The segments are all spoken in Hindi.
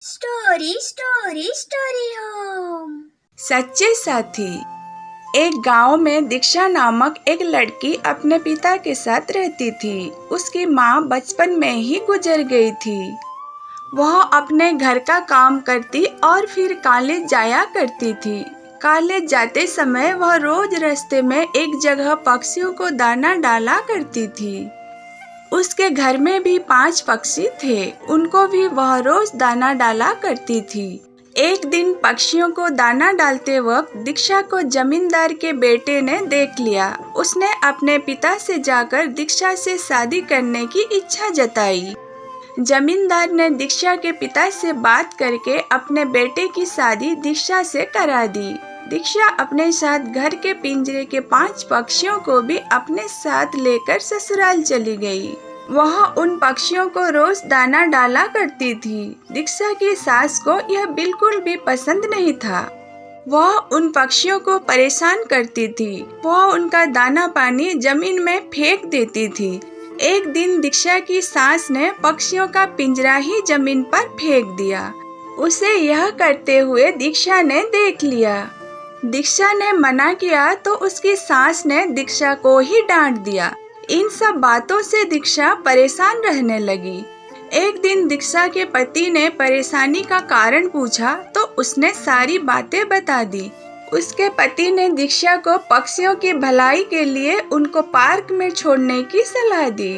Story story story home. सच्चे साथी। एक गांव में दीक्षा नामक एक लड़की अपने पिता के साथ रहती थी। उसकी माँ बचपन में ही गुजर गई थी। वह अपने घर का काम करती और फिर कॉलेज जाया करती थी। कॉलेज जाते समय वह रोज रास्ते में एक जगह पक्षियों को दाना डाला करती थी। उसके घर में भी 5 पक्षी थे। उनको भी वह रोज दाना डाला करती थी। एक दिन पक्षियों को दाना डालते वक्त दीक्षा को जमींदार के बेटे ने देख लिया। उसने अपने पिता से जाकर दीक्षा से शादी करने की इच्छा जताई। जमींदार ने दीक्षा के पिता से बात करके अपने बेटे की शादी दीक्षा से करा दी। दीक्षा अपने साथ घर के पिंजरे के 5 पक्षियों को भी अपने साथ लेकर ससुराल चली गई। वह उन पक्षियों को रोज दाना डाला करती थी। दीक्षा की सास को यह बिल्कुल भी पसंद नहीं था। वह उन पक्षियों को परेशान करती थी। वह उनका दाना पानी जमीन में फेंक देती थी। एक दिन दीक्षा की सास ने पक्षियों का पिंजरा ही जमीन पर फेंक दिया। उसे यह करते हुए दीक्षा ने देख लिया। दीक्षा ने मना किया तो उसकी सास ने दीक्षा को ही डांट दिया। इन सब बातों से दीक्षा परेशान रहने लगी। एक दिन दीक्षा के पति ने परेशानी का कारण पूछा तो उसने सारी बातें बता दी। उसके पति ने दीक्षा को पक्षियों की भलाई के लिए उनको पार्क में छोड़ने की सलाह दी।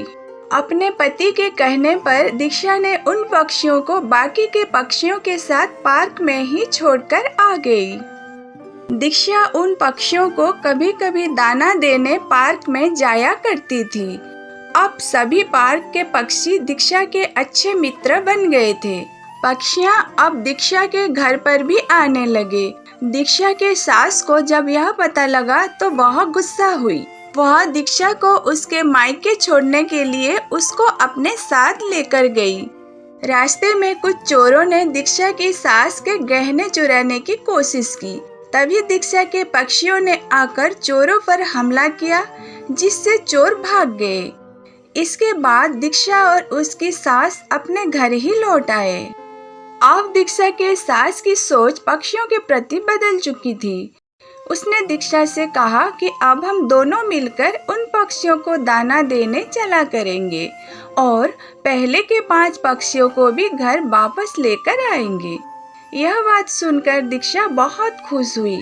अपने पति के कहने पर दीक्षा ने उन पक्षियों को बाकी के पक्षियों के साथ पार्क में ही छोड़कर आ गई। दीक्षा उन पक्षियों को कभी कभी दाना देने पार्क में जाया करती थी। अब सभी पार्क के पक्षी दीक्षा के अच्छे मित्र बन गए थे। पक्षियाँ अब दीक्षा के घर पर भी आने लगे। दीक्षा के सास को जब यह पता लगा तो वह गुस्सा हुई। वह दीक्षा को उसके मायके छोड़ने के लिए उसको अपने साथ लेकर गई। रास्ते में कुछ चोरों ने दीक्षा की सास के गहने चुराने की कोशिश की। तभी दीक्षा के पक्षियों ने आकर चोरों पर हमला किया, जिससे चोर भाग गए। इसके बाद दीक्षा और उसकी सास अपने घर ही लौट आए। अब दीक्षा के सास की सोच पक्षियों के प्रति बदल चुकी थी। उसने दीक्षा से कहा कि अब हम दोनों मिलकर उन पक्षियों को दाना देने चला करेंगे और पहले के 5 पक्षियों को भी घर वापस लेकर आएंगे। यह बात सुनकर दीक्षा बहुत खुश हुई।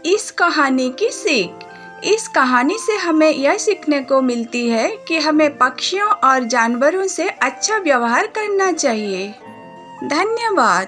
इस कहानी की सीख। इस कहानी से हमें यह सीखने को मिलती है कि हमें पक्षियों और जानवरों से अच्छा व्यवहार करना चाहिए। धन्यवाद।